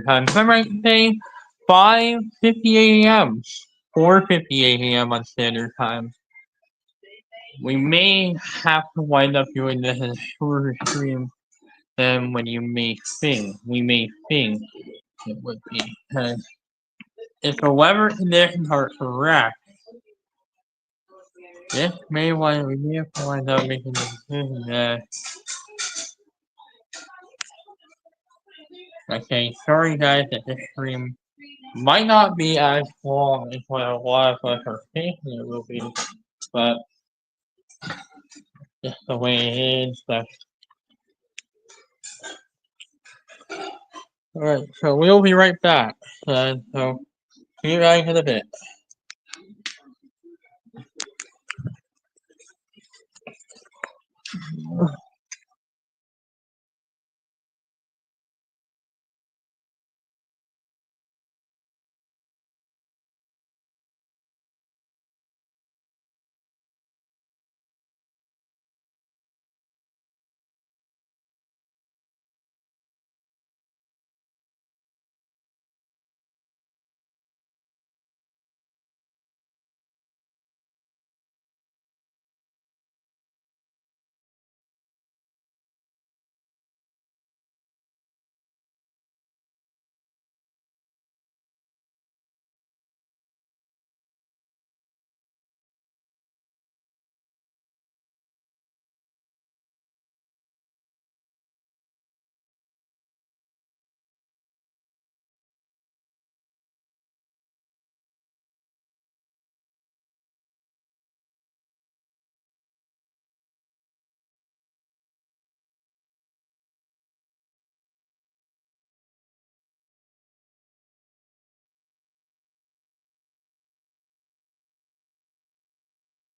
Standard Time. So I might say 5:50 a.m. 4:58 a.m. on Standard Time. We may have to wind up doing this as a shorter stream than when you may think. We may think it would be. Because if the weather conditions are correct, we may have to wind up making the decision that okay, sorry guys that this stream might not be as long as what a lot of us are thinking it will be, but just the way it is. Alright, so we'll be right back. So see you guys in a bit.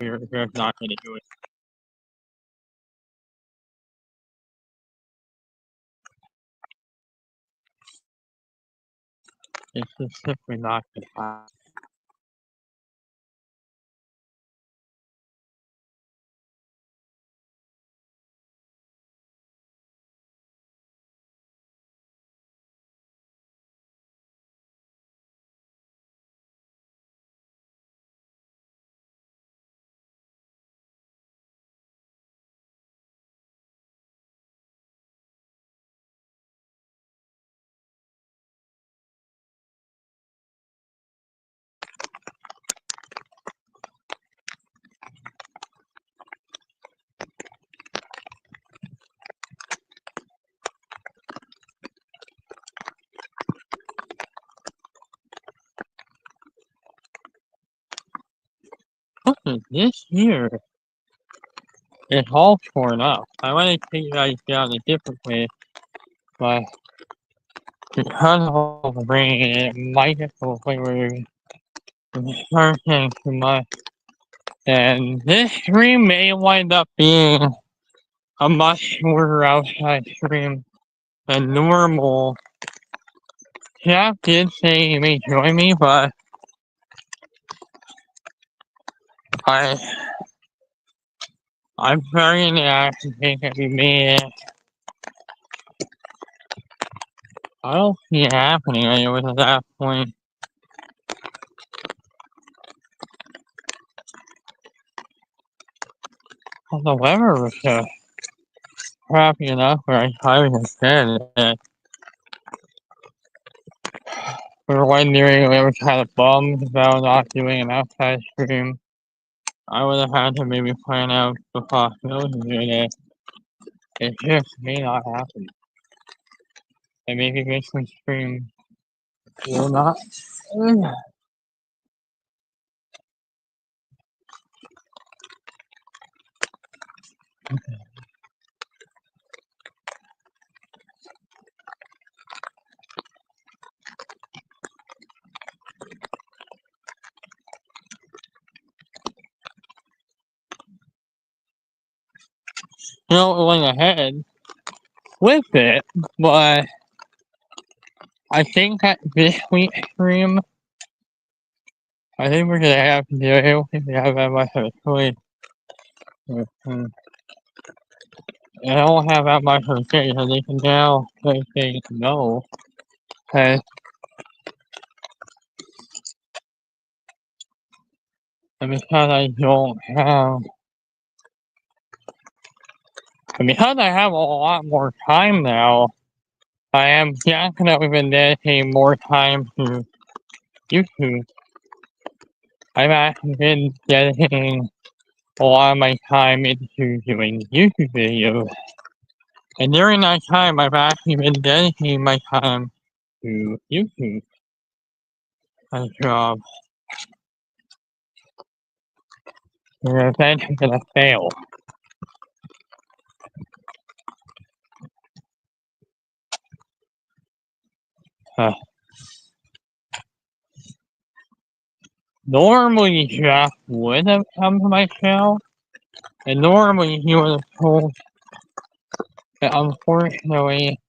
We're not going to do it. It's just simply not going to happen. What is this here? It's all torn up. I want to take you guys down a different way, but because of all the rain, it might get to the point where we start getting too much. And this stream may wind up being a much shorter outside stream than normal. Jack did say he may join me, but I'm very in the action think that we made it. I don't see it happening anyways at that point. Well, the weather was just crappy enough where I probably said that we were wondering if we ever had a bum about not doing an outside stream. I would have had to maybe plan out the possibility that it just may not happen. And maybe this one stream will not. Going ahead with it, but I think that this week's stream, I think we're gonna have to do it. I don't think we have that much of a choice. I don't have that much of a choice, so they can now say no. and because I don't have, and because I have a lot more time now, I am definitely been dedicating more time to YouTube. I've actually been dedicating a lot of my time into doing YouTube videos. And during that time, I've actually been dedicating my time to YouTube. My job is eventually gonna fail. Uh, Normally, Jeff would have come to my show, and normally he would have told that unfortunately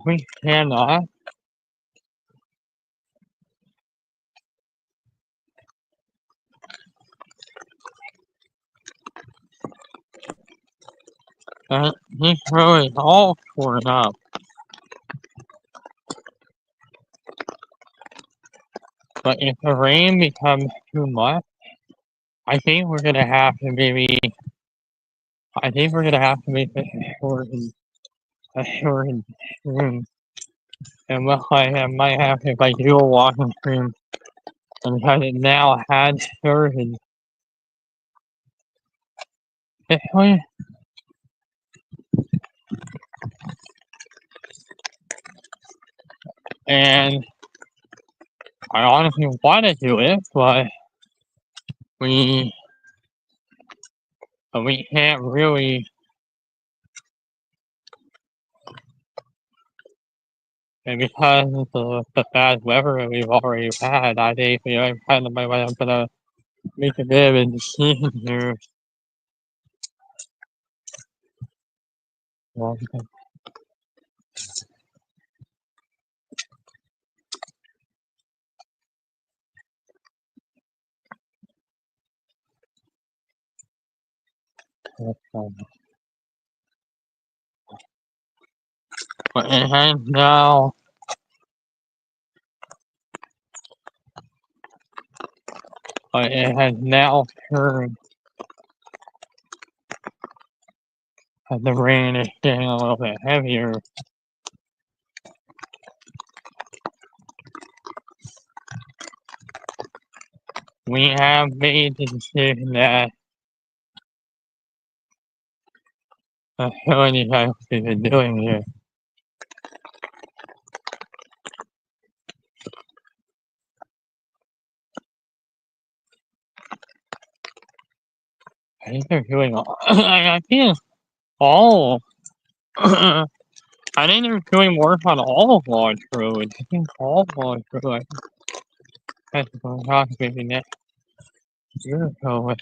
we cannot. He's really all torn up. But if the rain becomes too much, I think we're gonna have to maybe. I think we're gonna have to make a shortened stream. And look like I might have to like do a walking stream. And because it now had started. Especially, and I honestly want to do it, but we we can't really. And because of the bad weather that we've already had, I think I'm kind of my way I'm gonna make a bit of a decision here. Well, but it has now, but it has now turned, as the rain is getting a little bit heavier. We have made the decision that facility has been doing here. I think they're doing all, I think all, I think they're doing work on all of Lodge Road. I think all of Lodge Road. That's what I'm talking maybe next year or so.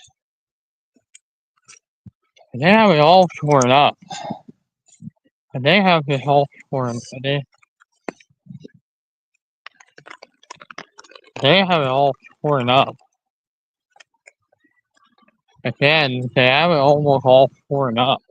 They have it all torn up. And they have this all torn. They have it all torn up. Again, they have it almost all torn up.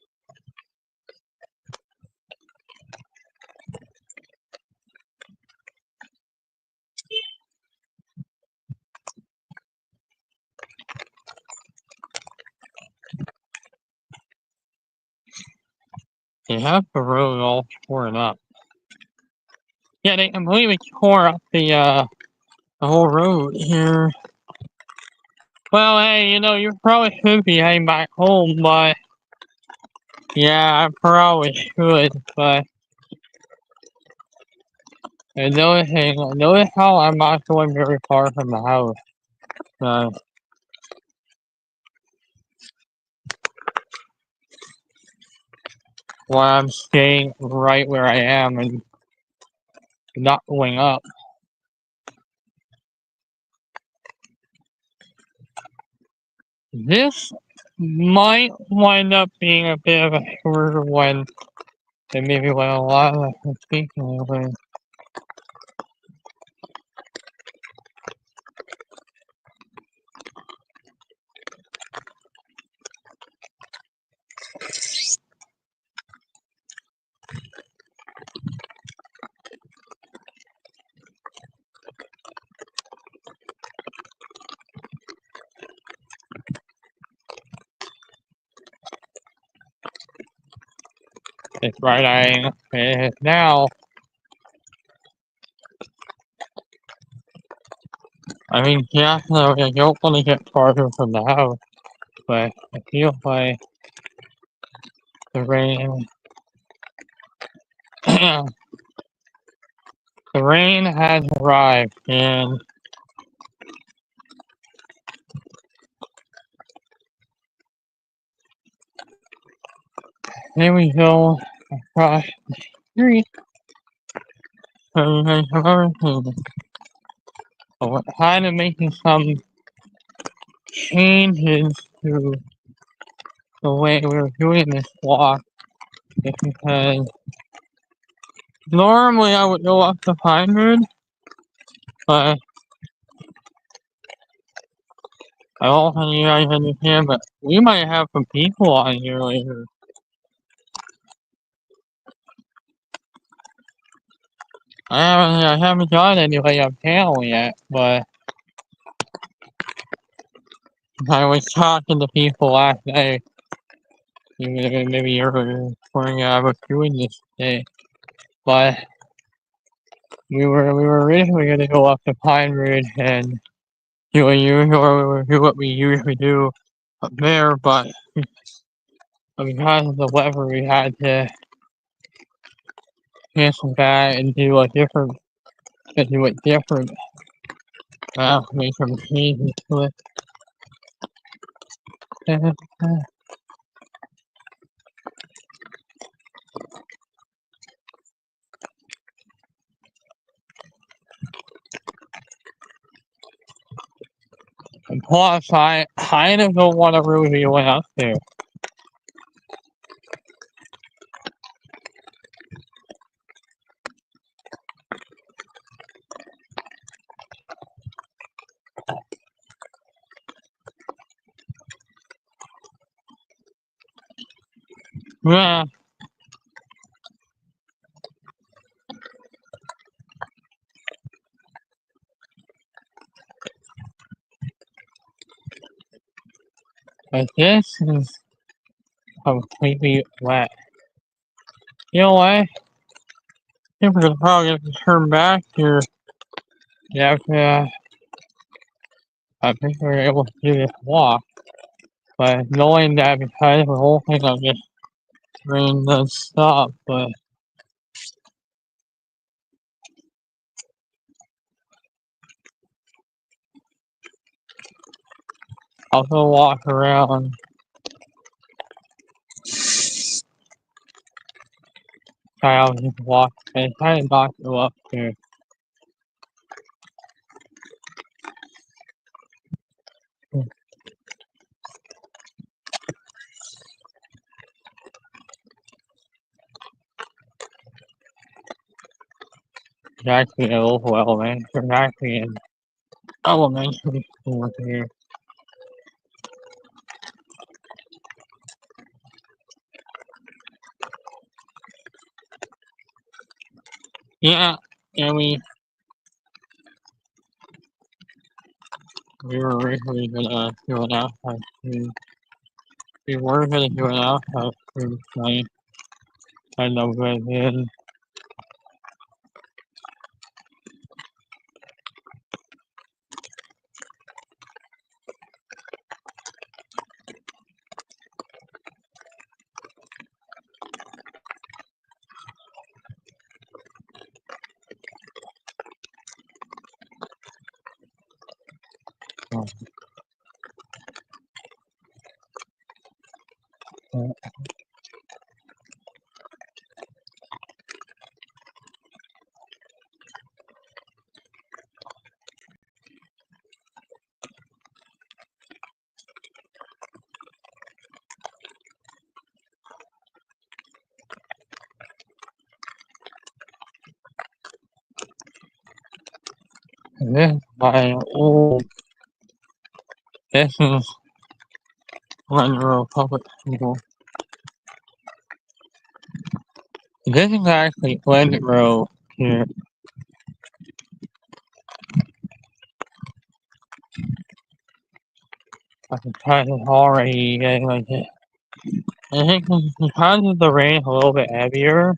They have the road all torn up. Yeah, they completely tore up the whole road here. Well, hey, you probably should be heading back home, but yeah, I probably should, but another thing, notice how I'm not going very far from the house. Uh, while I'm staying right where I am and not going up. This might wind up being a bit of a shorter one than maybe what a lot of us are speaking of. It's right now. I mean, yeah, no, I don't want to get farther from the house, but I feel like the rain, the rain has arrived, and here we go across the street. And we're kind of making some changes to the way we're doing this walk, just because normally I would go up the Pine Road, but I don't think you guys understand, but we might have some people on here later. I haven't done anything on panel yet, but I was talking to people last night. Maybe you're wondering I was doing this today, but we were originally gonna go up to Pine Ridge and do what we usually do up there, but because of the weather, we had to cancel that and do it different. Make some changes to it. And plus, I kind of don't want to really go out there. Yeah, but this is completely wet. You know what? I think we're probably going to turn back here. Yeah, I think we're able to do this walk. But knowing that because the whole thing of this rain does stop, but I'll go walk around. I'll just walk and kind of not go up there. It's actually a local elementary. It's actually an elementary school here. Yeah, and we were originally gonna do an outside stream. We were gonna do an outside stream tonight. I know we did. This is my old. This is Monroe Public School. This is actually Monroe here. I can try this already getting like it. I think because of the rain a little bit heavier,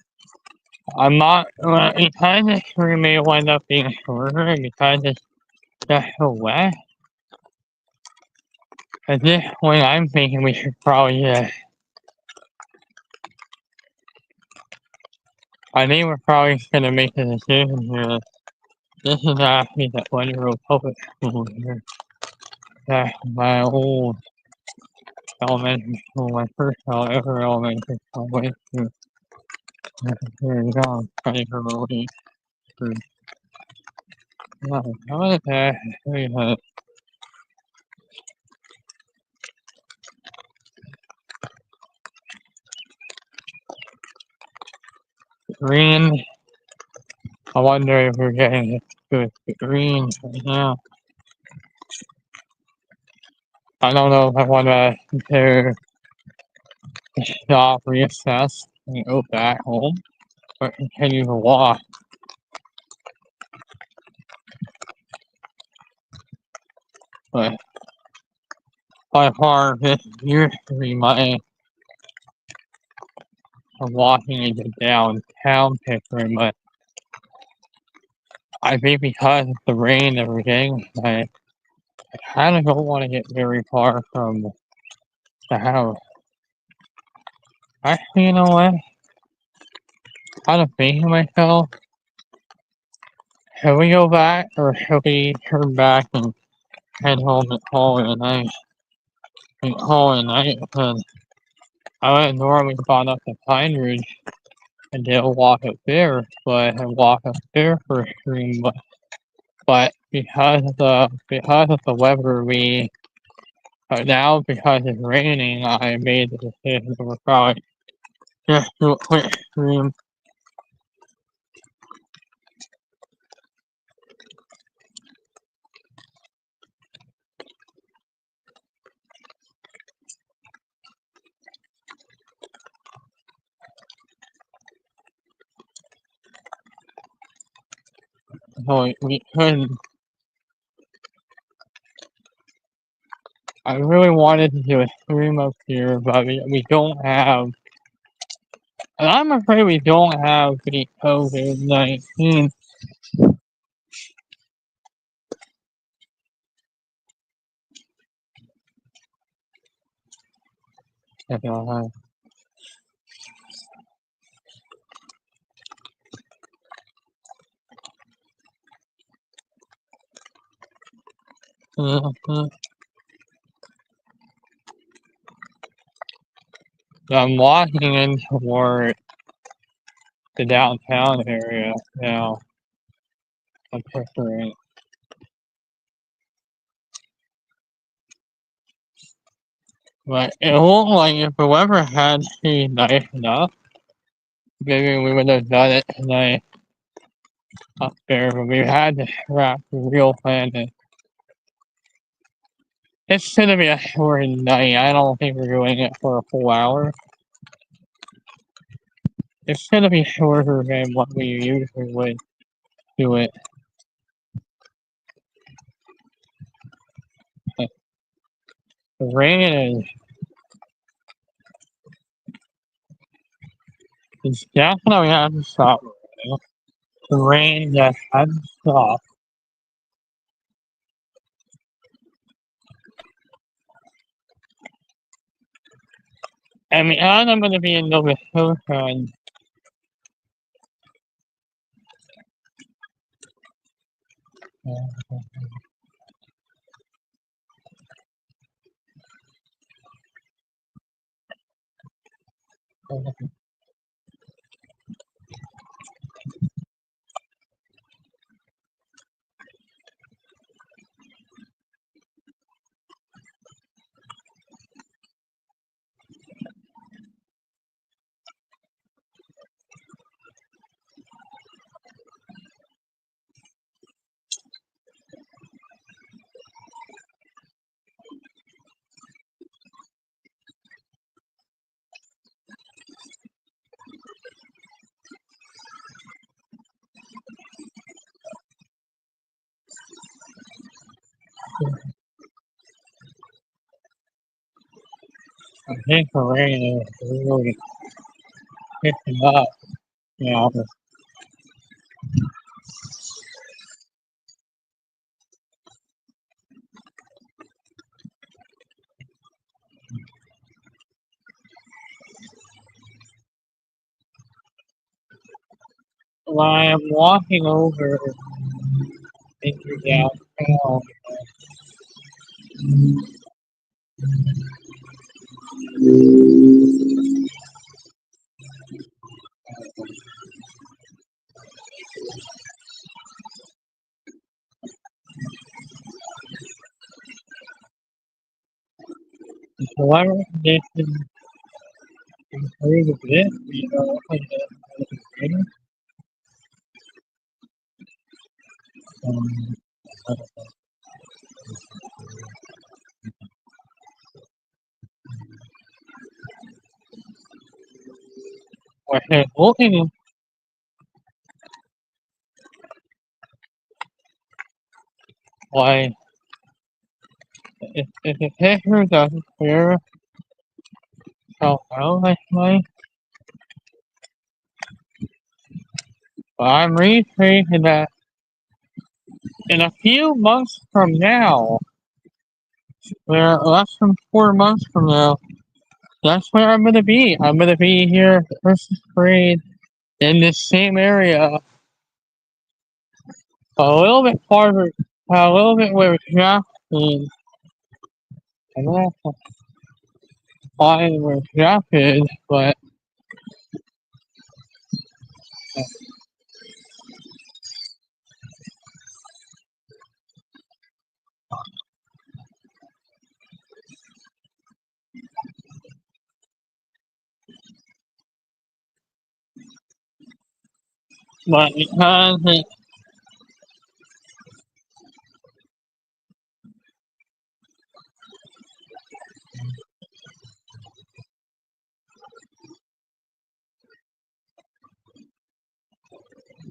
I'm not, because the stream may wind up being shorter because it's just so wet. At this point, I'm thinking we should probably just, I think we're probably gonna make a decision here. This is actually the Wonderful Public School here. That's my old elementary school, my first ever elementary school. I went to. Here we go. Ready for movie. How is that? We have green. I wonder if we're getting good green right now. I don't know if I want to stop, reassess, and go back home, or continue to walk. But by far, this used to be my walking into downtown Pickering, but I think because of the rain that we're getting, I kind of don't want to get very far from the house. Actually, you know what? Kind of thinking to myself, should we go back or should we turn back and head home and call it a night? And call it a night because I went normally gone up to Pine Ridge and did a walk up there, but I walk up there for a stream, but because of the weather we now because it's raining, I made the decision to probably just do a quick stream. So we could. I really wanted to do a stream up here, but we don't have. And I'm afraid we don't have the COVID-19. I don't have. Mhm. I'm walking in toward the downtown area now. I'm picturing. But it looked like if the weather had been nice enough, maybe we would have done it tonight up there, but we had to scrap the real plan. It's gonna be a short night. I don't think we're doing it for a full hour. It's gonna be shorter than what we usually would do it. The rain is definitely has to stop. The rain just has to stop. I mean, and I'm gonna be in Nova Scotia. I think the rain is really picking up now. While I'm walking over into downtown, the weather conditions improve a bit, like the rain. Um, we're looking like if the picture doesn't clear so well this way, but I'm really thinking that in a few months from now, less than 4 months from now, that's where I'm gonna be. I'm gonna be here at the Christmas parade in this same area, a little bit farther, a little bit where Jeff is. I don't have to find where Jeff is, but because it,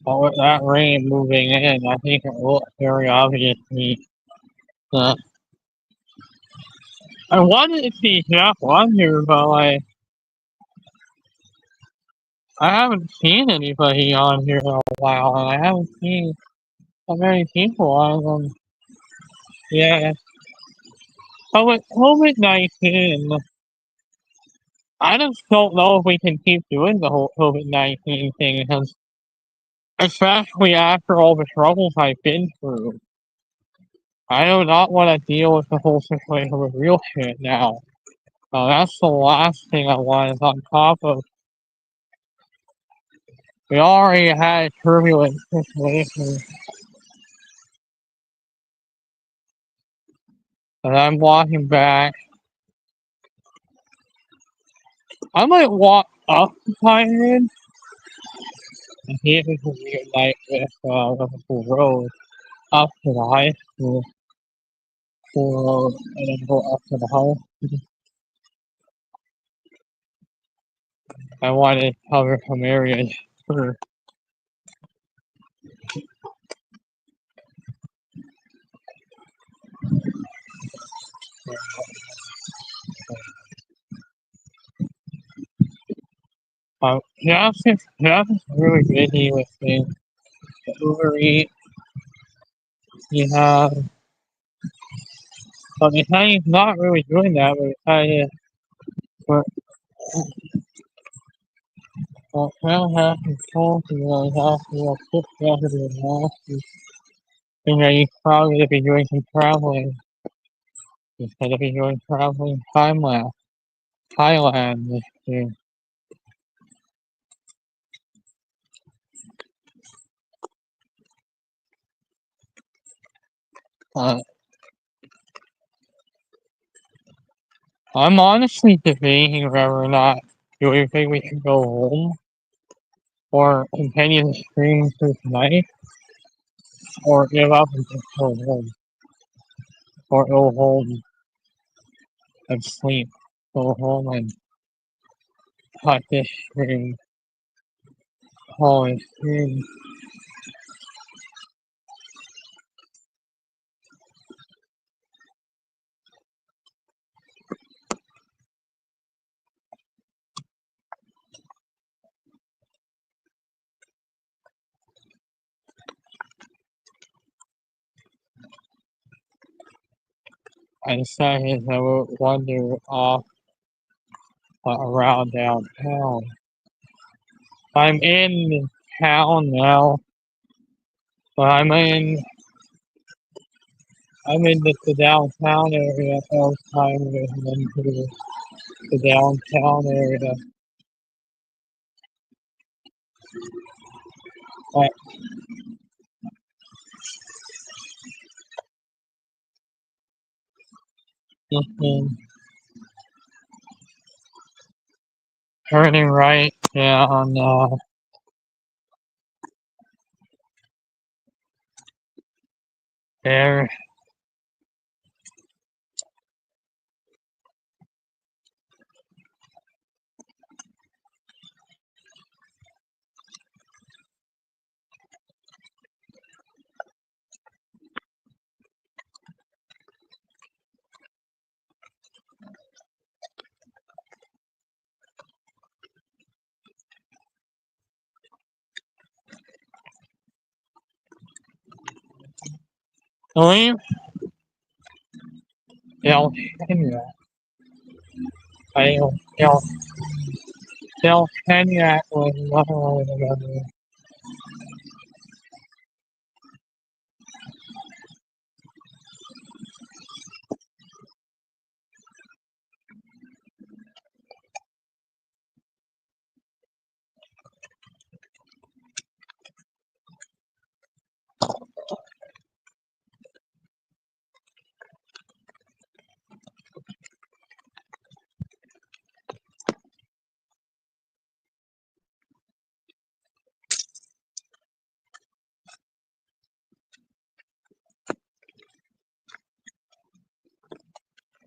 with that rain moving in, I think it looks very obvious to me that I wanted to see Jeff on here, but like I haven't seen anybody on here in a while, and I haven't seen so many people on them. Yeah, but with COVID-19, I just don't know if we can keep doing the whole COVID-19 thing because, especially after all the troubles I've been through, I do not want to deal with the whole situation with real shit now. That's the last thing I want is on top of, we already had a turbulent situation, and I'm walking back. I might walk up the Pine and see if we can reunite with Liverpool Road up to the high school road, and then go up to the house. I want to cover some areas first. Jeff is really busy with things. The Uber Eats, you have, but he's not really doing that, but but, well, now have control to really have to put together the analysis. And then he's probably going to be doing some traveling instead of be doing traveling Thailand this year. Uh, I'm honestly debating whether or not do we think we should go home or continue the stream through tonight or give up and just go home or go home and sleep. Go home and cut this stream. Holy stream. I decided I would wander off around downtown. I'm in town now, but I'm in the downtown area. I was trying to get into the downtown area. But mhm, turning right down there. I believe Deltania. Del Deltania was one of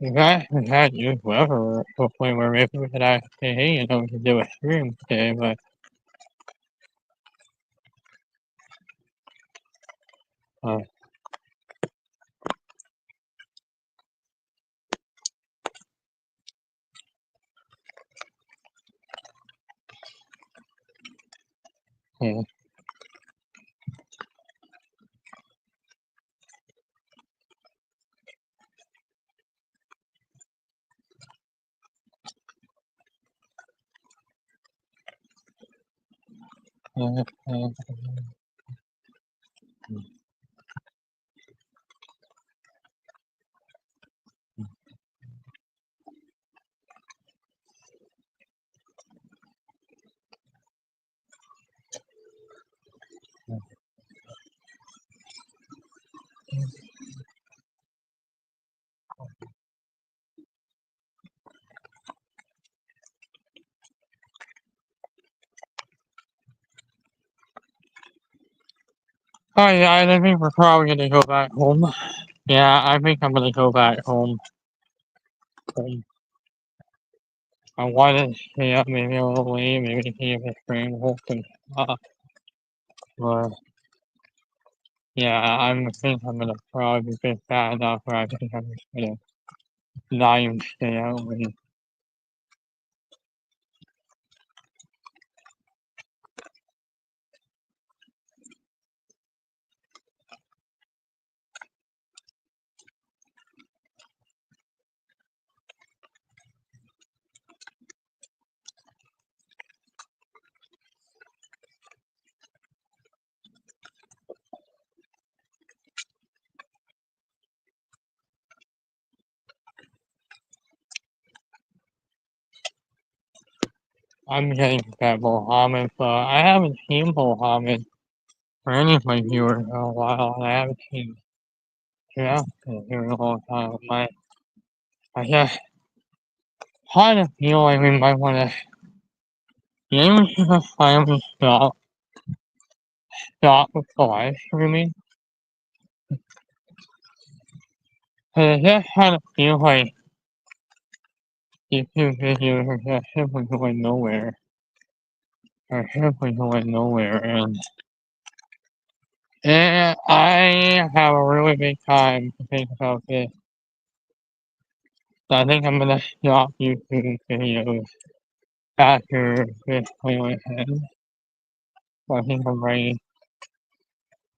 the guy who had used whoever to a point where maybe we could actually say, hey, we could do a stream today, but uh, yeah, uh, uh, oh yeah, I think we're probably gonna go back home. Yeah, I think I'm gonna go back home. I wanted to stay up maybe a little late, maybe see if the stream will open up. But yeah, I think I'm gonna probably be bad enough where I think I'm just gonna not even stay out late. I'm getting that Mohammed, but I haven't seen Mohammed or any of my viewers in a while. I haven't seen Jeff here in a long time. I just kind of feel like we might want to maybe just finally stop with the live streaming. Cause it just kind of feels like YouTube videos are just simply going nowhere. Are simply going nowhere, and I have a really big time to think about this. So I think I'm gonna stop YouTube videos after this toilet ends. So I think I'm ready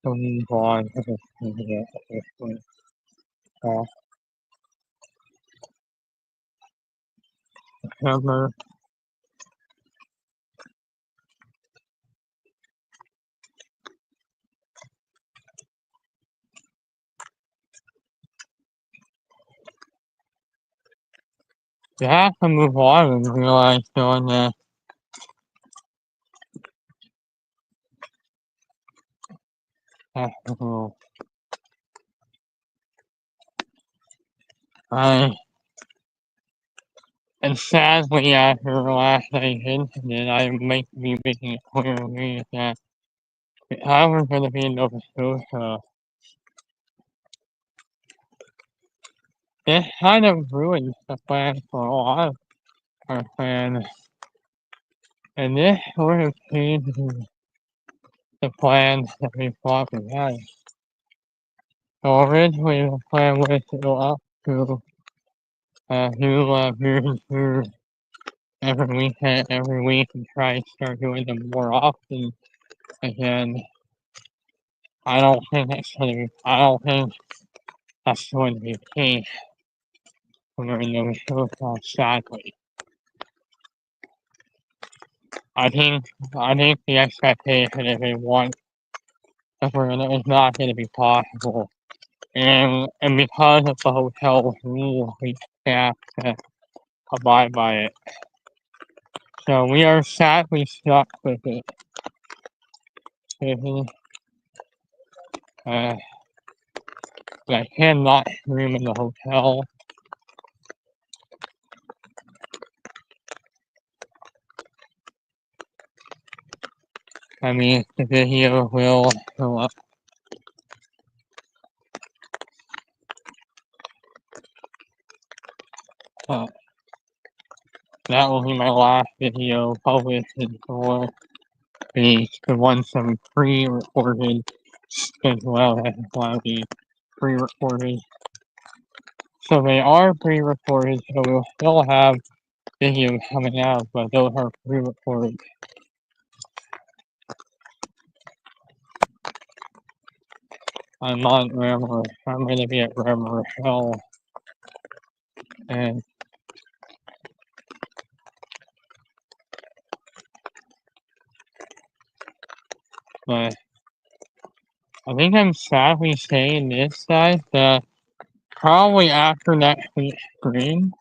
to move on to this video at this point. So September. You have to move on and realize doing that. I and sadly after the last night's incident, I might be making it clear to me that if I was going to be in Nova Scotia, this kind of ruined the plan for a lot of our plans, and this sort of changed the plans that we thought we had. So originally the plan was to go up to do vision tours every week, and try to start doing them more often again. I don't think that's going to be the case when we're in Nova Scotia, sadly. I think the expectation is is not going to be possible, and because of the hotel's rules, we have to abide by it. So we are sadly stuck with it. I cannot room in the hotel. I mean, the video will go up. That will be my last video published for the ones that we pre-recorded as well as one of the pre-recorded. So they are pre-recorded, so we'll still have videos coming out, but those are pre-recorded. I'm on Rammer. I'm going to be at Rammer Hell. And but I think I'm sadly saying this, guys, that probably after next week's stream,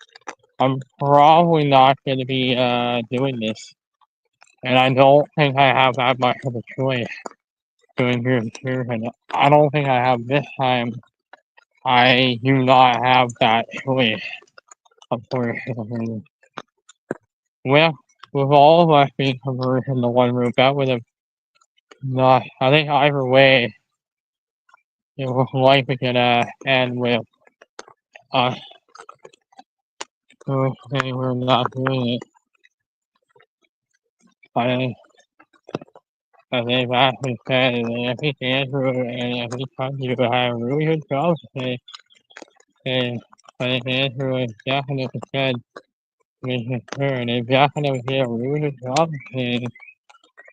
I'm probably not going to be doing this. And I don't think I have that much of a choice doing here. And I don't think I have this time. I do not have that choice, unfortunately. With all of us being converted into one room, that would have not. I think either way, it was likely gonna end with us. Okay, we're not doing it. I think actually said, and I think Andrew and I think Punky would have a really good job today. And I think Andrew and definitely said, making sure, and they definitely did a really good job today.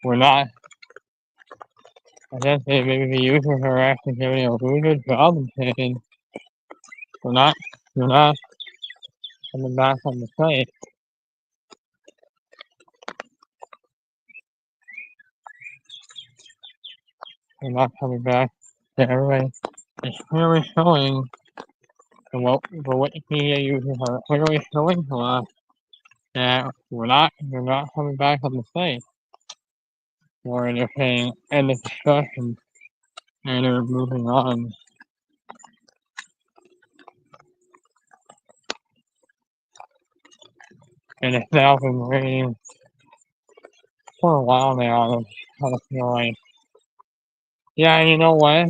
We're not. I guess they maybe the users are actually doing a really good job and we're not coming back on the site. We're not coming back to everybody. It's clearly showing the Wikipedia users are clearly showing to us that we're not coming back on the site. Or they're saying end the discussion and they're moving on. And it's now been raining for a while now. I kind of feel like, yeah, you know what?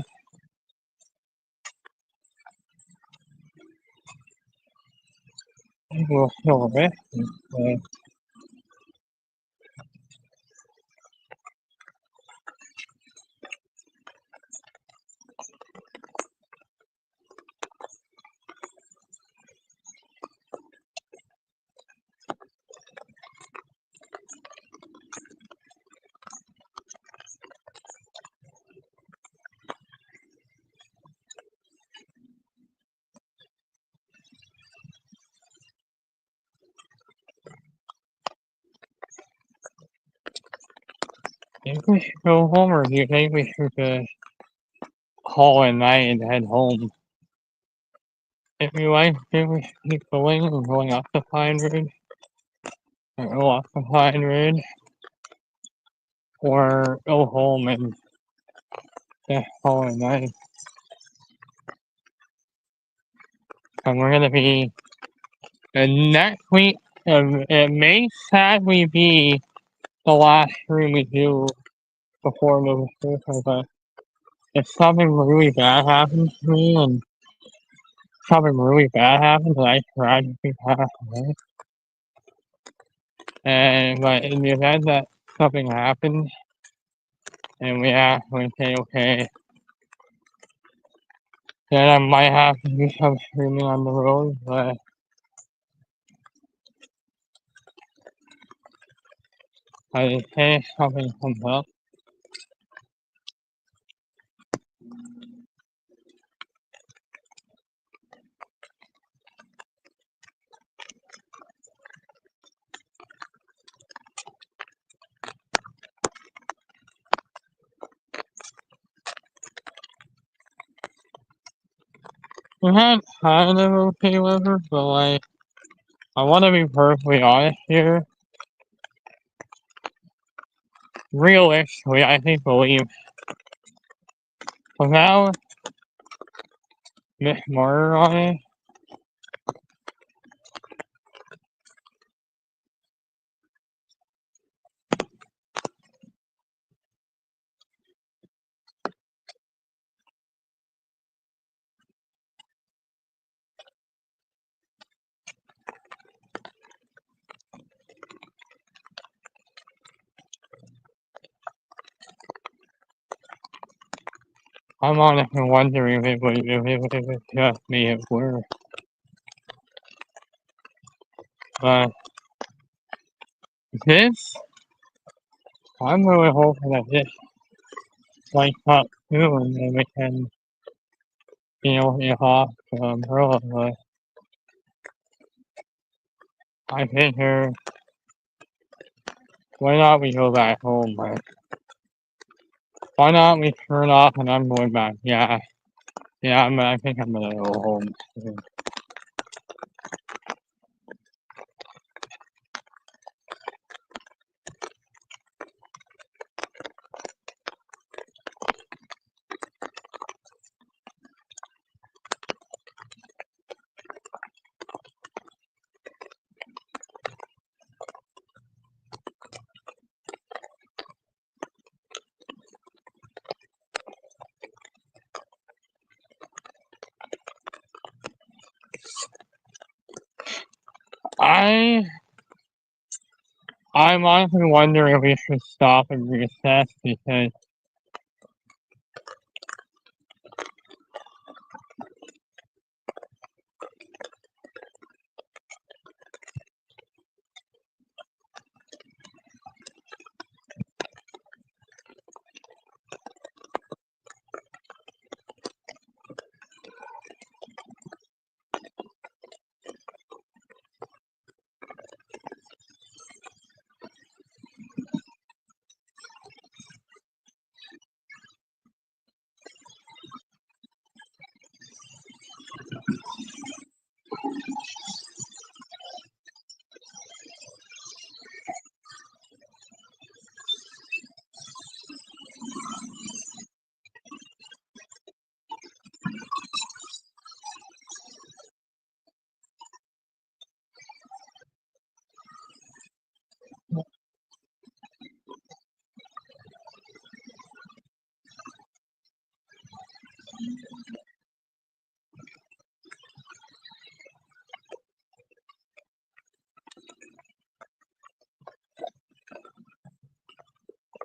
We'll still rest. Think we should go home, or do you think we should call at night and head home? If you like, think we should keep going and going up the Pine Ridge, or go up the Pine Ridge, or go home and call at night. And we're gonna be next week. It may sadly be the last stream we do before moving forward, but if something really bad happens to me and something really bad happens and I tragically pass away, but in the event that something happens and we actually say okay, then I might have to do some streaming on the road, but I say something comes up. We had kind of okay weather, but like, I want to be perfectly honest here. Realistically, I think believe without Miss Murder on it, I'm honestly wondering if it's just me at work. But this, I'm really hoping that this lights up soon and we can, get off early. But I think here, why not we go back home? But why not we turn off and I'm going back? Yeah, I think I'm gonna go home soon. I I'm honestly wondering if we should stop and reassess because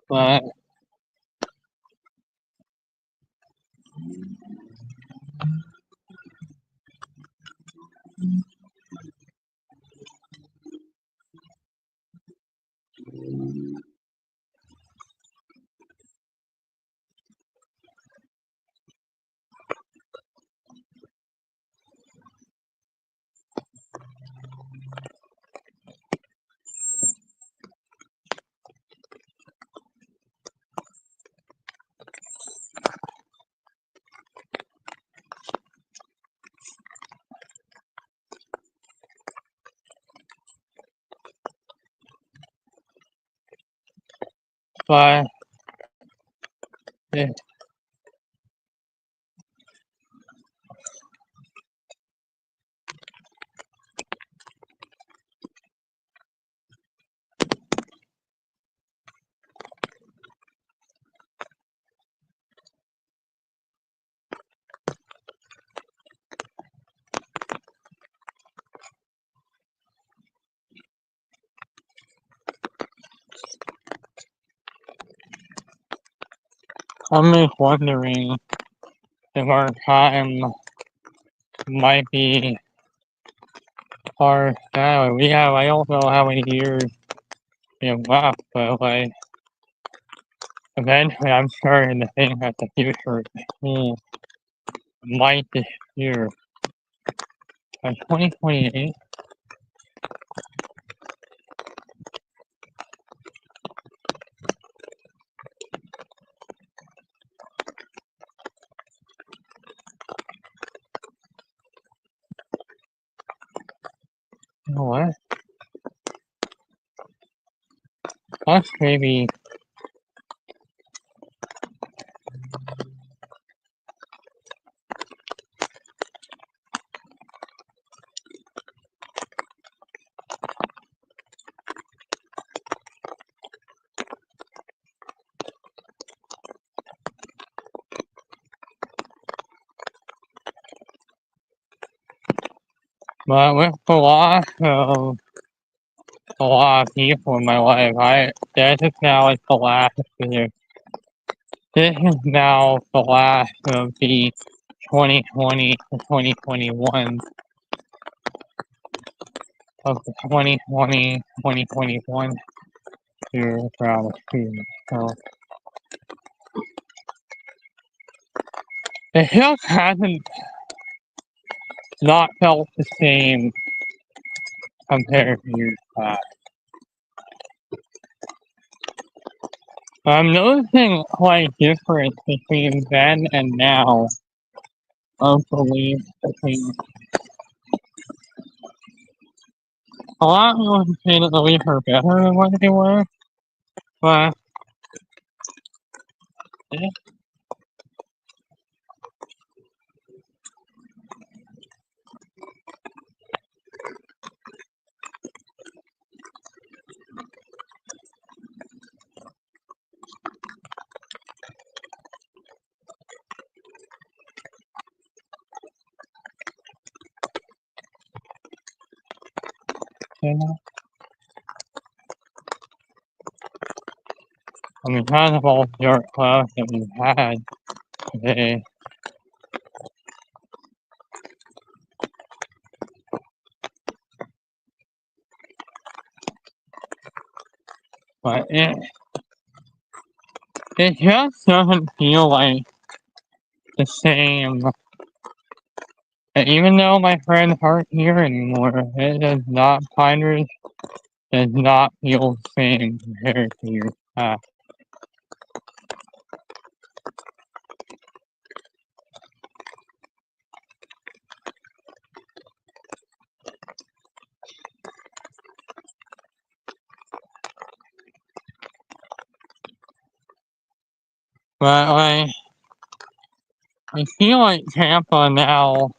but but it, I'm just wondering if our time might be hard now. I don't know how many years we have left, but like, eventually I'm starting to think that the future might disappear. By 2028, you know what? Us maybe, but with a lot of people in my life, this is now like the last year. This is now the last of the 2020 to 2021 of the 2020-2021 year travel season. So it just hasn't not felt the same compared to years past. I'm noticing quite difference between then and now of belief between a lot of people say that the Leafs are better than what they were, but yeah, you know, I mean, kind of all the art class that we've had today, but it just doesn't feel like the same. And even though my friends aren't here anymore, it does not, Pinehurst does not feel the same compared to years past. But I feel like Tampa now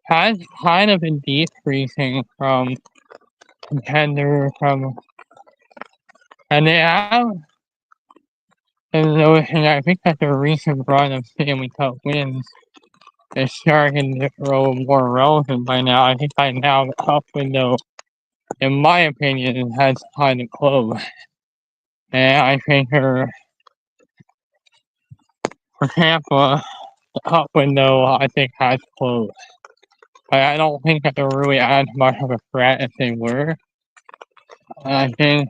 has kind of been decreasing from contender from, and they have been noticing. I think that the recent run of Stanley Cup wins is starting to grow more relevant by now. I think by now the cup window, in my opinion, has kind of closed, and I think for Tampa, the cup window I think has closed. I don't think that they're really as much of a threat as they were. I think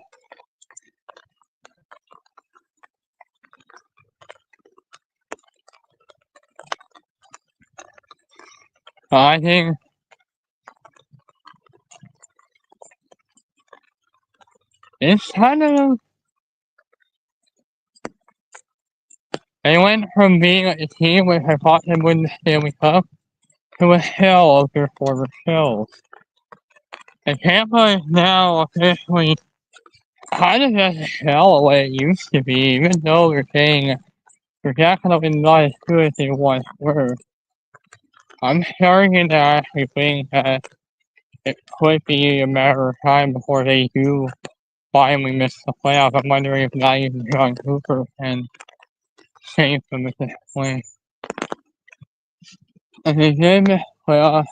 it's kind of, they went from being a team which I thought they win the Stanley Cup to a shell of their former selves. And Tampa is now officially kind of doesn't feel what it used to be, even though they're saying they're definitely not as good as they once were. I'm starting to actually think that it could be a matter of time before they do finally miss the playoff. I'm wondering if not even John Cooper can save them at this point. If they did miss the playoff,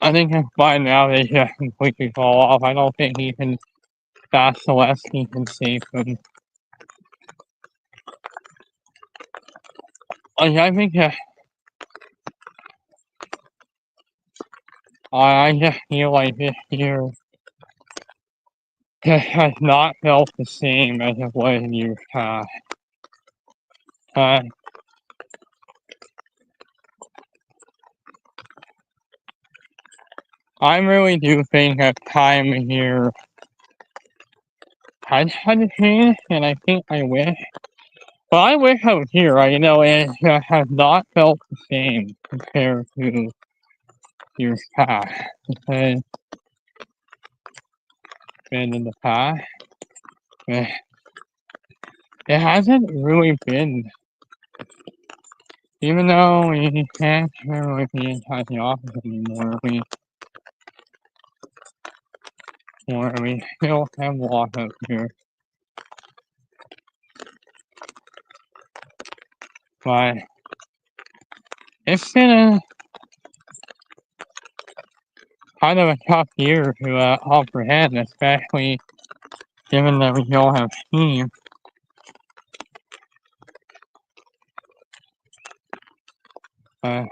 I think by now they should completely fall off. I don't think even Vasilevsky can save them. Like, I think I just feel like this year just has not felt the same as it was in years past. Uh, I really do think that time of year has had a change, and I think I wish. But I wish I was here, right? It just has not felt the same compared to years past. Because been in the past, eh, it hasn't really been. Even though we can't really be inside the office anymore, we still have lockup here. But it's been a kind of a tough year to comprehend, especially given that we don't have Steam. But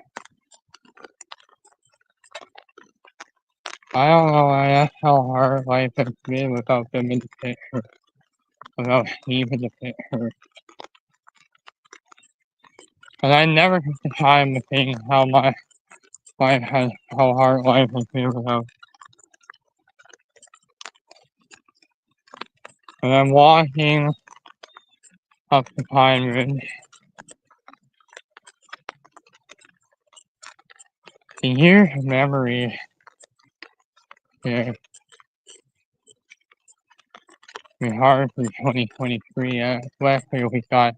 I don't know why that's how hard life has been without them in the picture, without Steve in the picture. And I never took the time to think how hard life has been without. And I'm walking up the Pine Ridge. The year of memory is hard for 2023, especially we got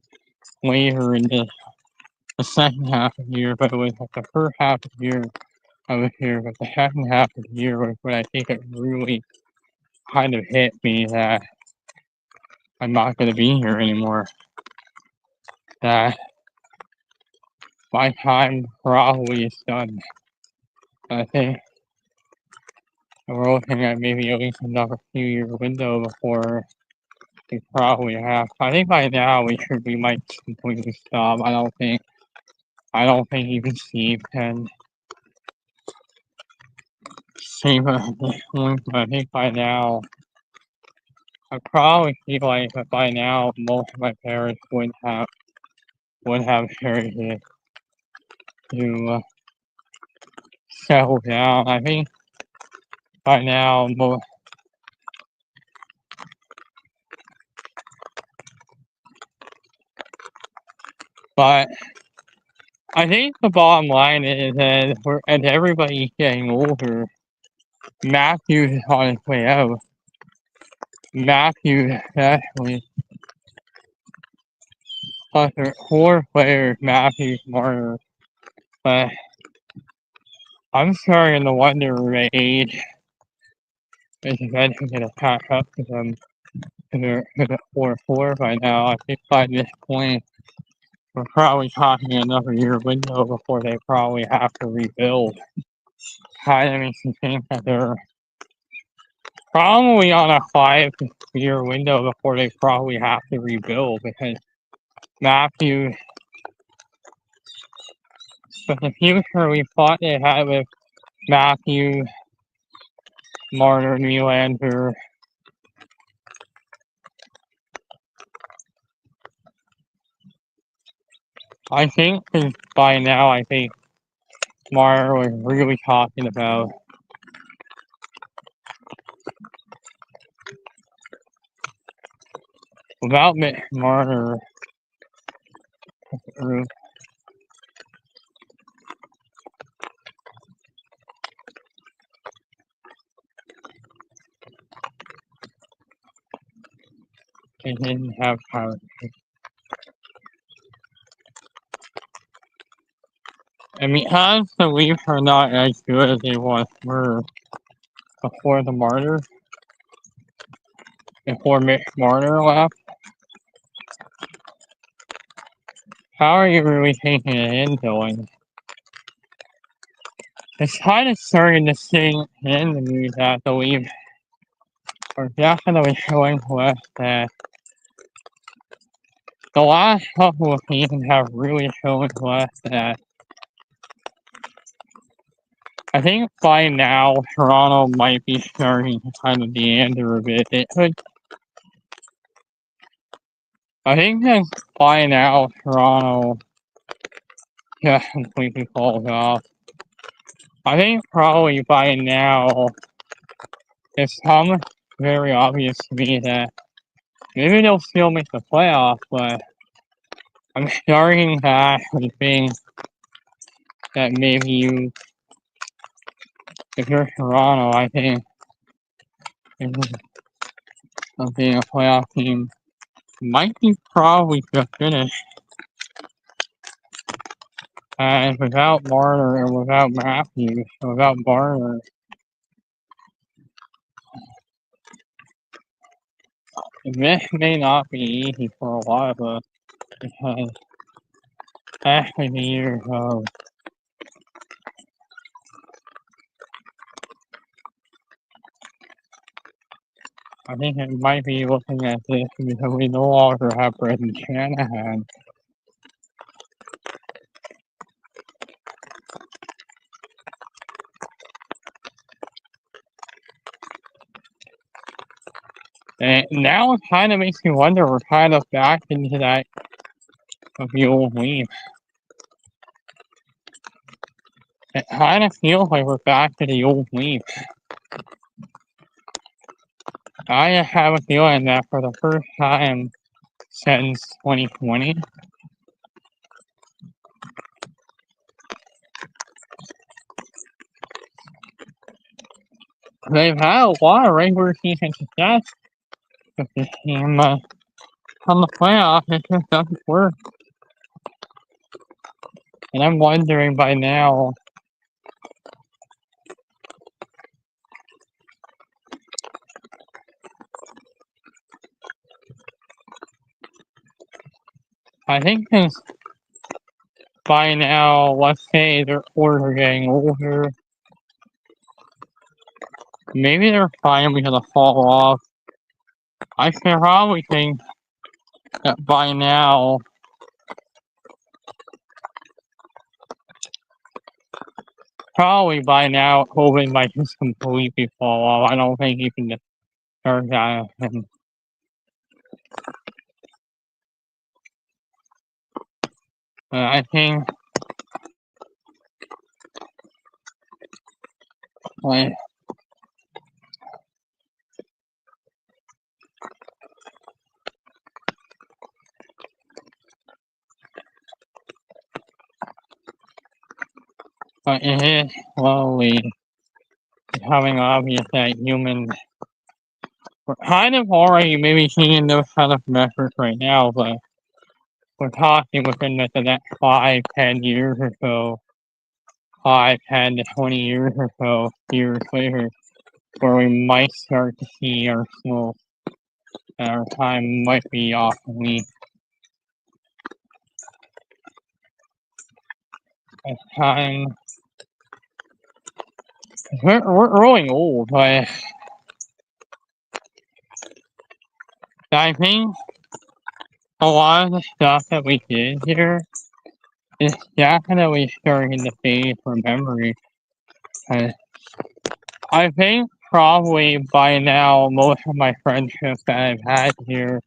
later in the second half of the year, but it was like the first half of the year I was here, but the second half of the year was when I think it really kind of hit me that I'm not going to be here anymore. That my time probably is done. I think we're looking at maybe at least another few year window before we probably have. I think by now we might completely stop. I don't think even Steve can save us at this point, but I think by now I probably feel like that by now most of my parents would have started to settle down. I think by now but I think the bottom line is that as everybody's getting older, Matthews is on his way out. Matthews especially. Plus there are 4 players, Matthews, Marner. But I'm starting to wonder their age is eventually going to catch up to them. They're at 4-4 by now. I think by this point, we're probably talking another year window before they probably have to rebuild. Kind of makes me think that they're probably on a 5-year window before they probably have to rebuild because Matthews, but the future we thought they had with Matthews, Marner, Nylander, I think by now, I think Marner was really talking about without Marner. They didn't have power. I mean, odds the Leafs are not as good as they once were before the Martyr. Before Mitch Marner left. How are you really taking it in, Dylan? It's kind of starting to sink into me that the Leafs are definitely showing less that the last couple of seasons have really shown less that. I think by now Toronto might be starting to kind of meander a bit. I think that by now Toronto just completely falls off. I think probably by now it's become very obvious to me that maybe they'll still make the playoffs, but I'm starting to actually think that maybe if you're Toronto, I think being a playoff team might be probably just finished. And without Marner and without Matthews, without Barner, this may not be easy for a lot of us because after the years of I think it might be looking at this because we no longer have Brendan Shanahan. And now it kind of makes me wonder we're kind of back into that of the old Leafs. It kind of feels like we're back to the old Leafs. I have a feeling that for the first time since 2020, they've had a lot of regular season success with this team, but on the playoffs, it just doesn't work. And I'm wondering by now, I think since by now, let's say their cores are getting older, maybe they're finally gonna fall off. I can probably think that by now, Hogan might just completely fall off. I don't think you can start that. And I think like but it is slowly becoming obvious that humans we're kind of already maybe seeing those kind of measures right now, but we're talking within the next 5, 10 years or so, 5, 10 to 20 years or so, years later, where we might start to see our smoke. Our time might be off the Leafs. It's time. We're growing old, but I think a lot of the stuff that we did here is definitely starting to fade from memory. I think probably by now most of my friendships that I've had here,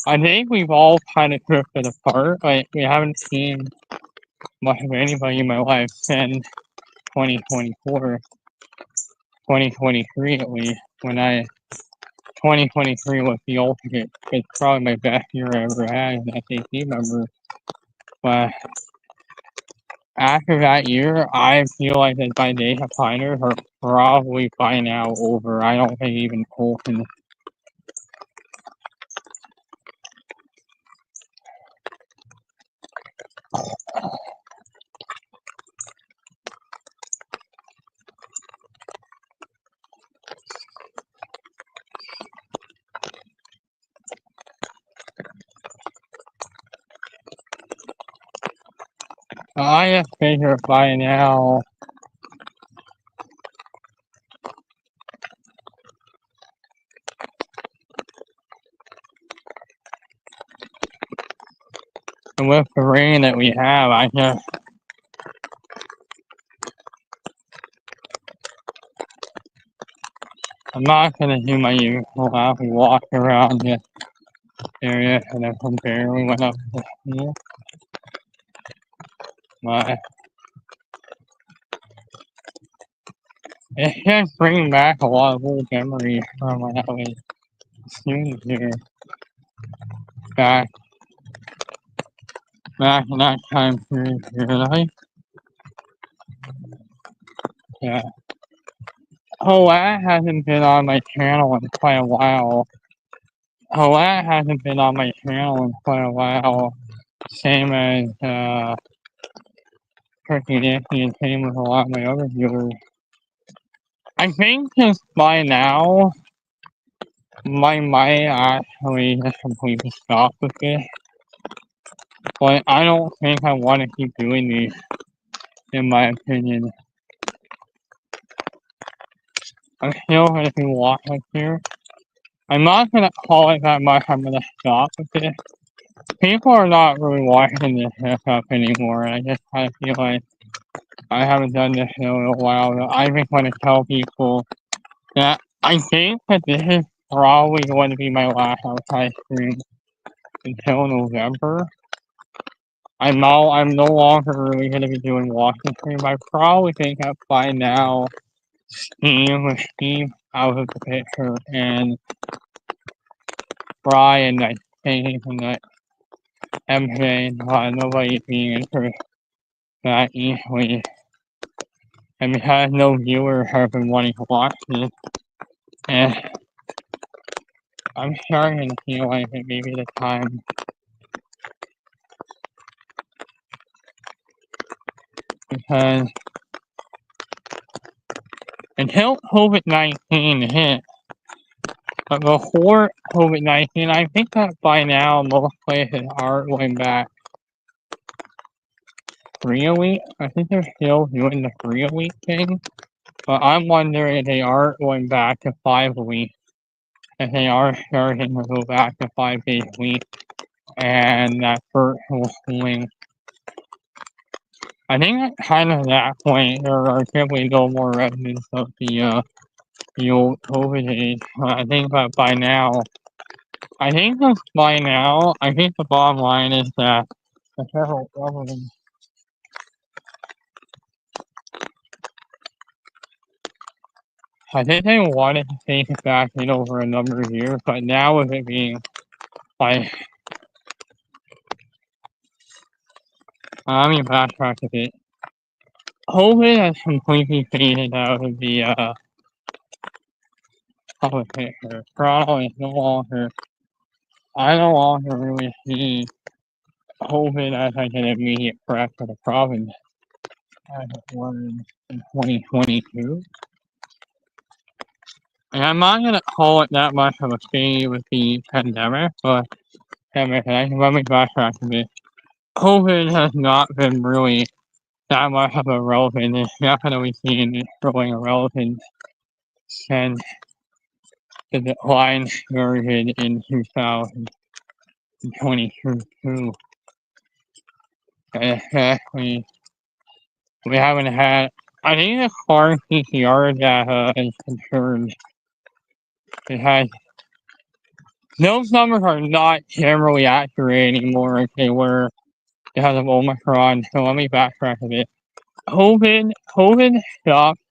I think we've all kind of drifted apart. Like we haven't seen much of anybody in my life since 2024, 2023 at least. 2023 was the ultimate. It's probably my best year I ever had as an SAT member. But after that year, I feel like that my days of finals are probably by now over. I don't think even Cole can I just figure by now with the rain that we have, I'm not gonna do my usual happy walk around the area and then from there we went up to here. But it's just bringing back a lot of old memories from when I was a student here. Back in that time period here. Yeah. Oh, that hasn't been on my channel in quite a while. Same as Turkey Nancy and same with a lot of my other viewers. I think just by now my might actually just completely stop with it. But I don't think I want to keep doing these, in my opinion. I'm still going to be walking here. I'm not going to call it that much. I'm going to stop with it. People are not really watching this up anymore. I just kind of feel like I haven't done this in a little while. I just want to tell people that I think that this is probably going to be my last outside stream until November. I'm no longer really going to be doing walking stream. I probably think that by now, Steve out of the picture and Brian, I think, and that MJ, nobody being interested that easily. And because no viewers have been wanting to watch this, and I'm starting to feel like it may be the time because until COVID-19 hit, but before COVID-19, I think that by now most places are going back 3 a week. I think they're still doing the 3 a week thing, but I'm wondering if they are going back to 5 a week. If they are starting to go back to 5 days a week, and that virtual schooling. I think at kind of that point, there are typically no more residents of the old COVID age. I think that by now, I think the bottom line is that the federal government, I think they wanted to take it back in over a number of years, but now with it being like, let me backtrack a bit. COVID has completely faded out of the public picture. Toronto is no longer, I no longer really see COVID as like an immediate threat for the province as it was in 2022. And I'm not going to call it that much of a thing with the pandemic, but let me backtrack a bit. COVID has not been really that much of a relevant. It's not going to be seen as growing irrelevant since the decline started in 2022. Exactly. We haven't had. I think the current PCR data is concerned. It has. Those numbers are not generally accurate anymore as they were because of Omicron. So let me backtrack a bit. COVID stopped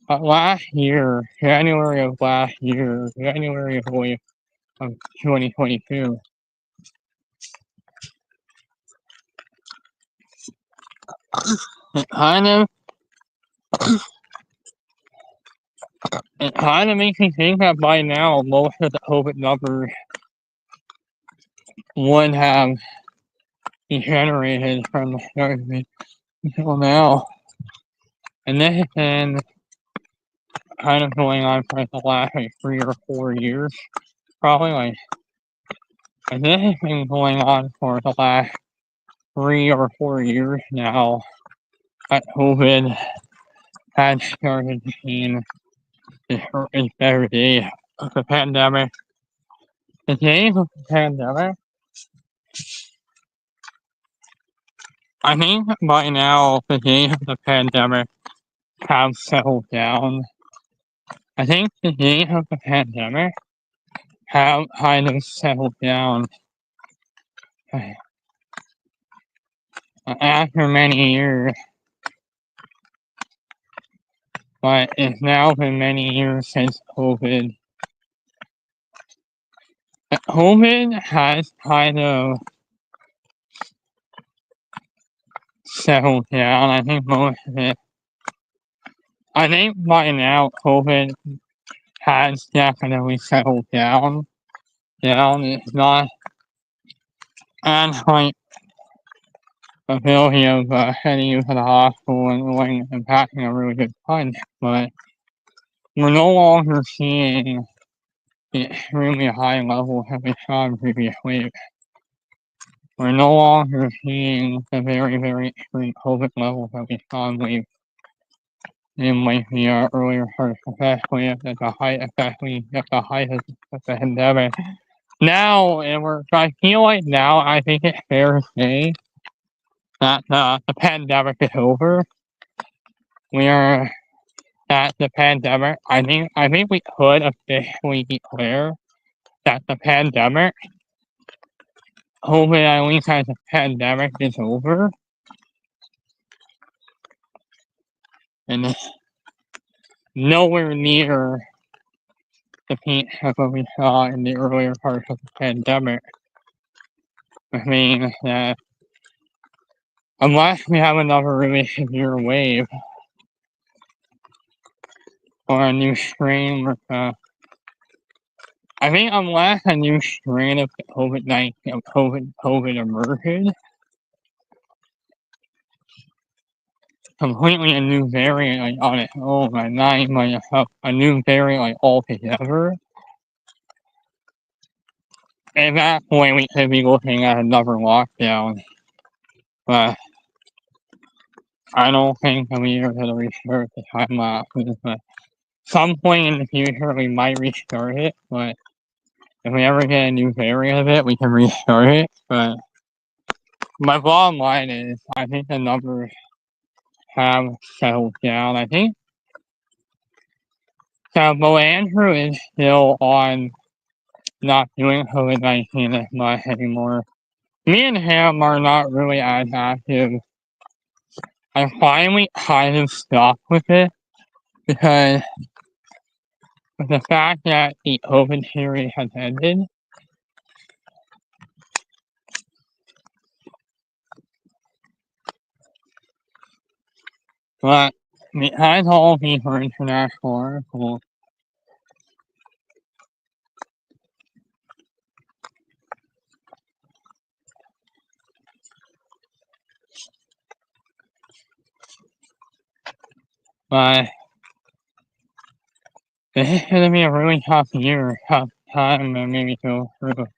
last year, January of 2022. It kind of makes me think that by now most of the COVID numbers would have degenerated from the start of it until now. And this has been kind of going on for the last 3 or 4 years, probably and this has been going on for the last 3 or 4 years now that COVID had started in the severity of the pandemic. The days of the pandemic, I think by now the days of the pandemic have settled down. I think the days of the pandemic have kind of settled down after many years, but it's now been many years since COVID. COVID has kind of settled down. I think most of it. I think by now COVID has definitely settled down. It's not as like ability of heading you to the hospital and going and packing a really good punch, but we're no longer seeing the extremely high levels that we saw in previous weeks. We're no longer seeing the very, very extreme COVID levels that we saw in the earlier parts, especially at the height of the pandemic. Now, I feel like now, I think it's fair to say that the pandemic is over. We are at the pandemic. I think we could officially declare that the pandemic, hopefully at least as the pandemic is over. And it's nowhere near the peak of what we saw in the earlier parts of the pandemic. I mean, unless we have another really severe wave or a new strain with I think unless a new strain of COVID-19 COVID emerges, completely a new variant like on its own, and not even like a new variant like altogether. At that point, we could be looking at another lockdown, but I don't think that we are going to restart the time lapses. But some point in the future, we might restart it. But if we ever get a new variant of it, we can restart it. But my bottom line is, I think the numbers have settled down. I think Bo Andrew is still on not doing COVID-19 as much anymore. Me and him are not really as active. I finally kind of stopped with it because of the fact that the COVID series has ended. But behind all of these international articles, but this is going to be a really tough year, tough time to maybe go through.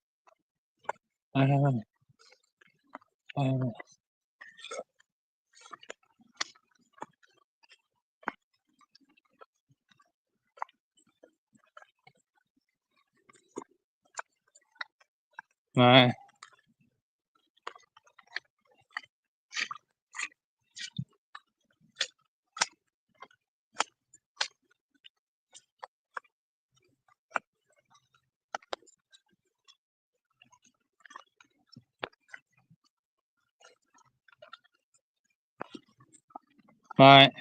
But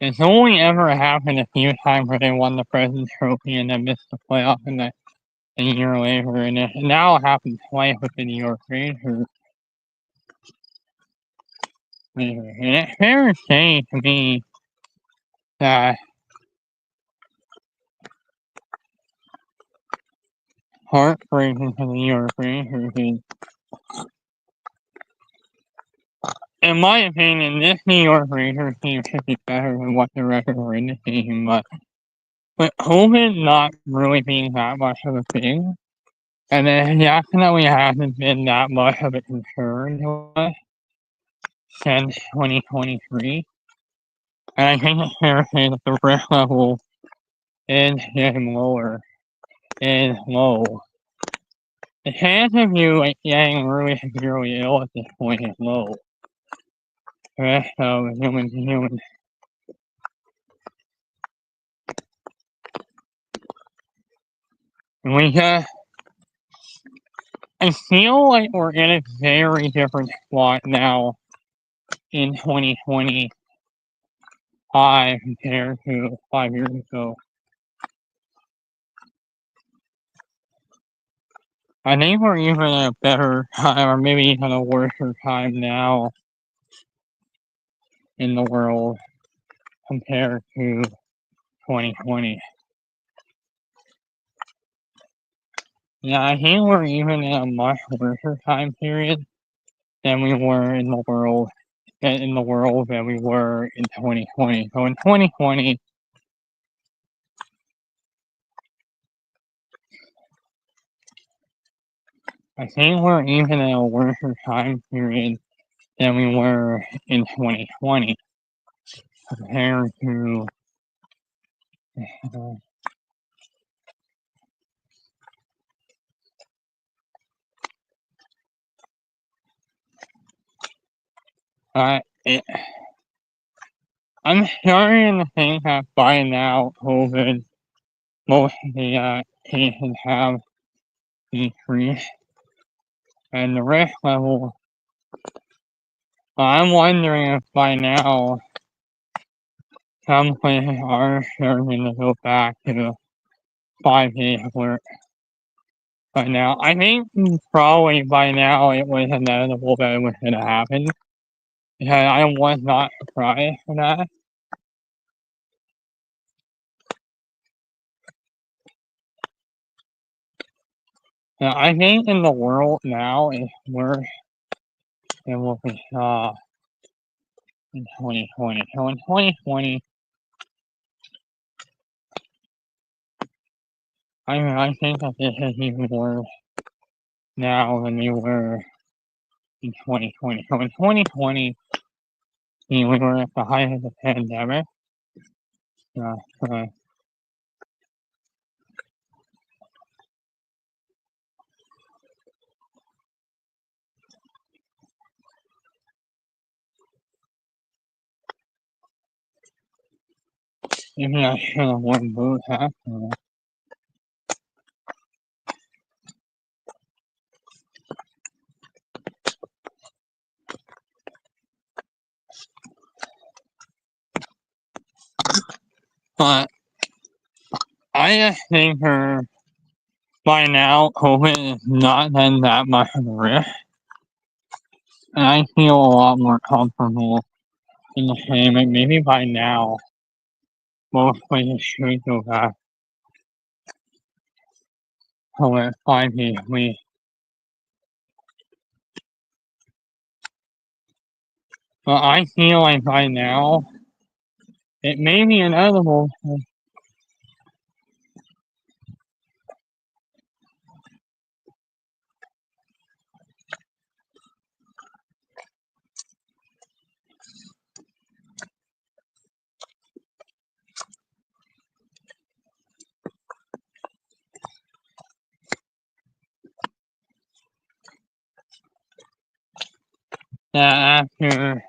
it's only ever happened a few times where they won the President's Trophy and then missed the playoff a year later, and it now happens twice with the New York Rangers. And it's fair to say to me that heartbreaking for the New York Rangers is, in my opinion, this New York Rangers team should be better than what the record were indicating, but with COVID not really being that much of a thing, And it definitely hasn't been that much of a concern to us since 2023. And I think it's fair to say that the risk level is getting lower, is low. The chance of you getting really severely ill at this point is low. The rest of human to human. And I feel like we're in a very different spot now in 2025 compared to 5 years ago. I think we're even at a better time, or maybe even a worse time now in the world compared to 2020. Yeah, I think we're even in a much worse time period than we were in the world than we were in 2020. So in 2020, I think we're even in a worse time period than we were in 2020 compared to uh, it, I'm starting to think that by now COVID, most of the cases have decreased, and the risk level. I'm wondering if by now some places are starting to go back to 5 days work. But now, I think probably by now it was inevitable that it was going to happen. Because I was not surprised for that. Now, I think in the world now is worse than what we saw in 2020. So in 2020, I think that this is even worse now than we were in 2020. So in 2020, we were at the height of the pandemic. Uh, uh, Maybe I should have worn boots after. But I just think by now COVID is not been that much of a risk. And I feel a lot more comfortable in the same. And maybe by now most places should go back to it 5 days a week. But I feel like by now it may be inevitable that after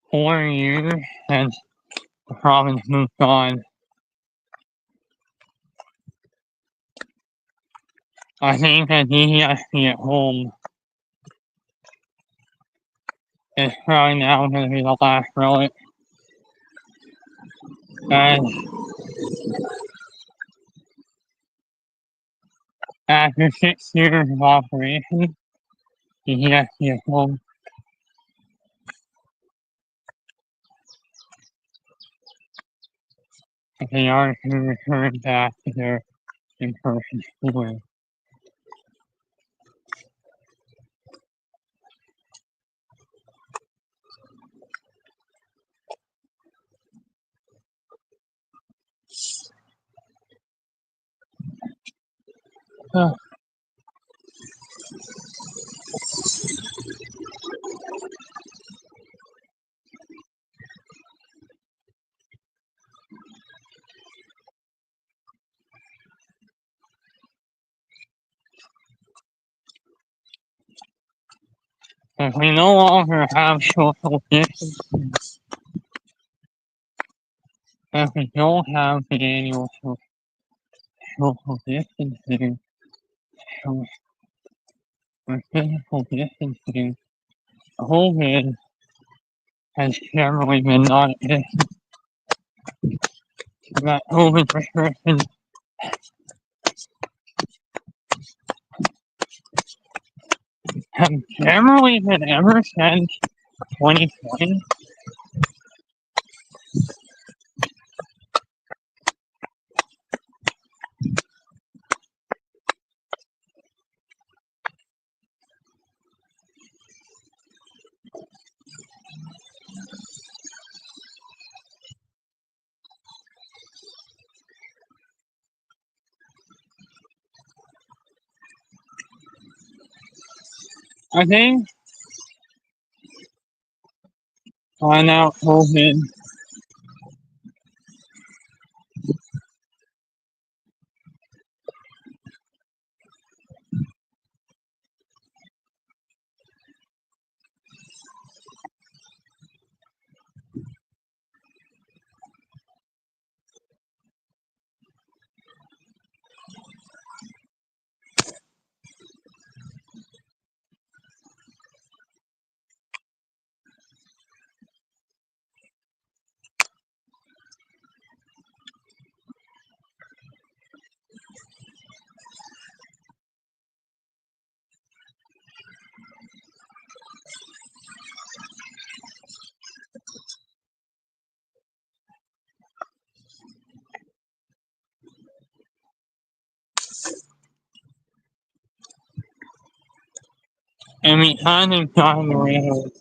4 years since the province moved on, I think that DTSP at home is probably now going to be the last relic. And after 6 years of operation, DTSP at home they are to return back to their in-person schooling. If we no longer have social distancing, if we don't have the annual social distancing, so for physical distancing, COVID has generally been non-existent. That COVID restrictions have generally been ever since 2020. I think by now COVID and we haven't gotten rid of.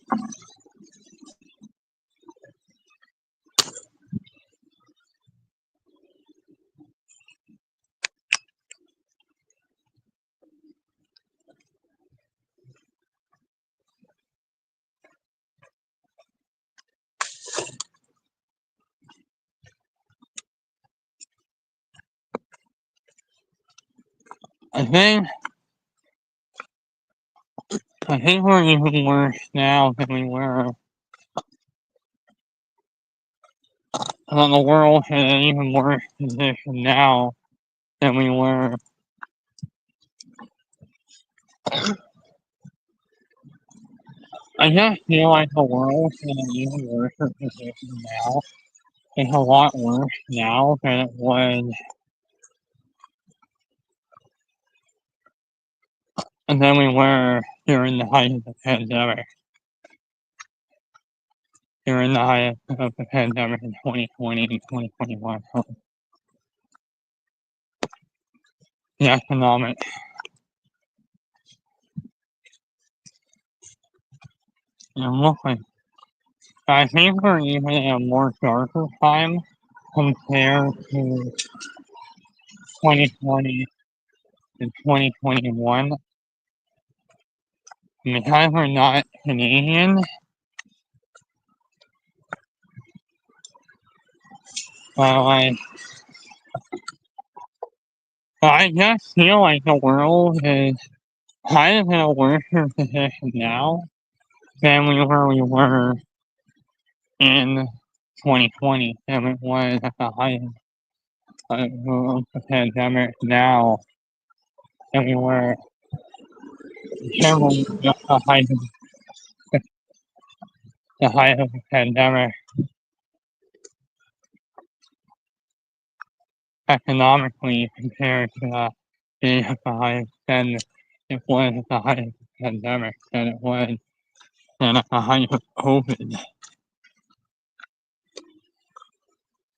I think we're even worse now than we were. The world is in an even worse position now than we were. I just feel like the world is in an even worse position now. It's a lot worse now than it was than we were during the height of the pandemic. During the height of the pandemic in 2020 and 2021. The economic. Looking. I think we're even in a more darker time compared to 2020 and 2021. Because we're not Canadian, like, I just feel like the world is kind of in a worse position now than we were in 2020, than it was at the height of the pandemic now, than we were generally at the height of the pandemic. Economically compared to being at the height than it was at the height of the pandemic, than it was than at the height of COVID.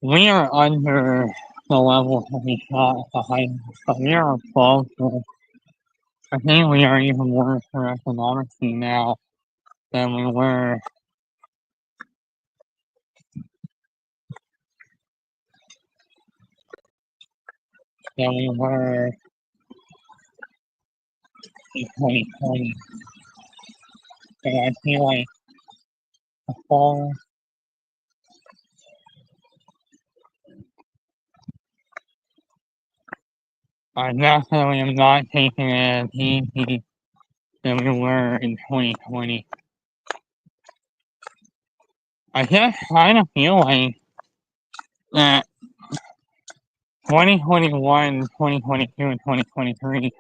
We are under the level that we saw at the height, but we are above I think we are even worse for economically now than we were in 2020. And I feel like the fall I definitely am not taking it as easy than we were in 2020. I just kind of feel like that 2021, 2022, and 2023,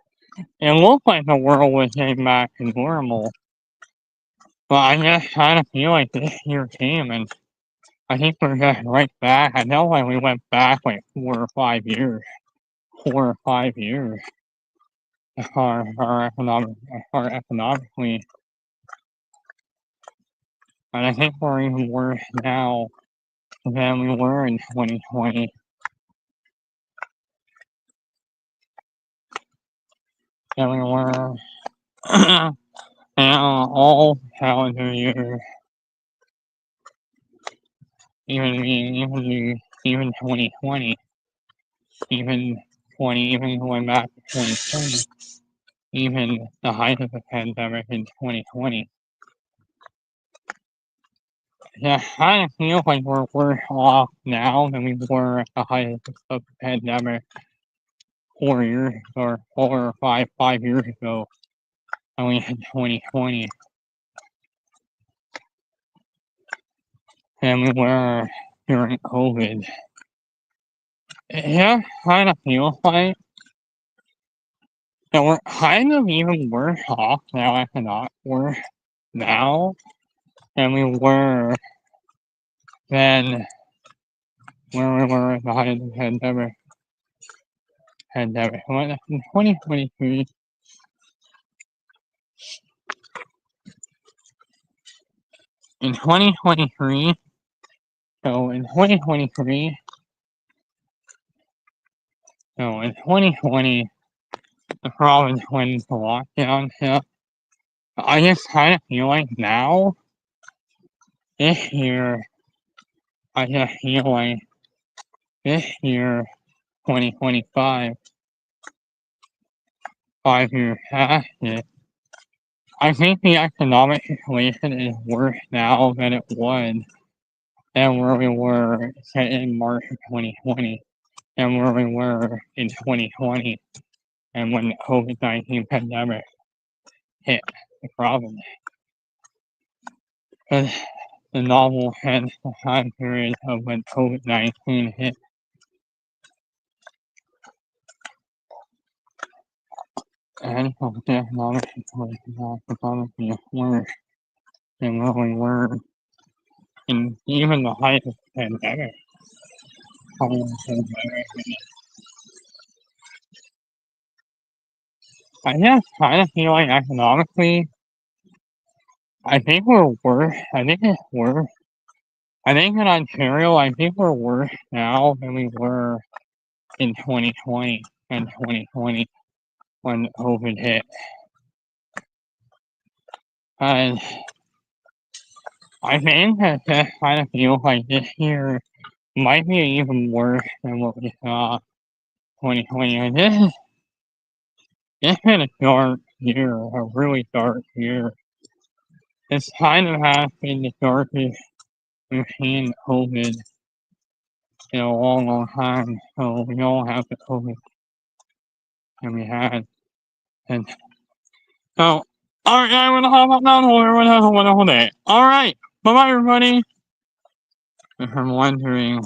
it looked like the world was getting back to normal. But I just kind of feel like this year came and I think we're just right back. I know like we went back like 4 or 5 years our economically. And I think we're even worse now than we were in 2020. Than we were all calendar year. Even 2020. Even going back to 2020. Even the height of the pandemic in 2020. Yeah, I kind of feel like we're worse off now than we were at the height of the pandemic 4 years or 5 years ago, only in 2020. And we were during COVID. Yeah, kind of feels like that we're kind of even worse off now economically now than we were then when we were at the height of the pandemic. What in 2023? In 2023, so in 2023, so in 2020, the province went into lockdown. Yeah, I just kind of feel like now, this year, I just feel like this year, 2025, 5 years past it, I think the economic situation is worse now than it was than where we were say, in March of 2020 and where we were in 2020 and when the COVID-19 pandemic hit the province. Because the novel had the time period of when COVID-19 hit. And the economic situation now the province is worse than where we were in even the height of the pandemic. I just kind of feel like economically, I think we're worse. I think it's worse. I think in Ontario, I think we're worse now than we were in 2020 and 2020 when COVID hit. And I think that just kind of feels like this year might be even worse than what we saw 2020. And this been a dark year, a really dark year. It's kind of has been the darkest we've seen COVID in a long, long time. So we all have the COVID that we had. And so, alright, I'm gonna hop up now. Everyone have a wonderful day. Alright, bye bye, everybody. If I'm wondering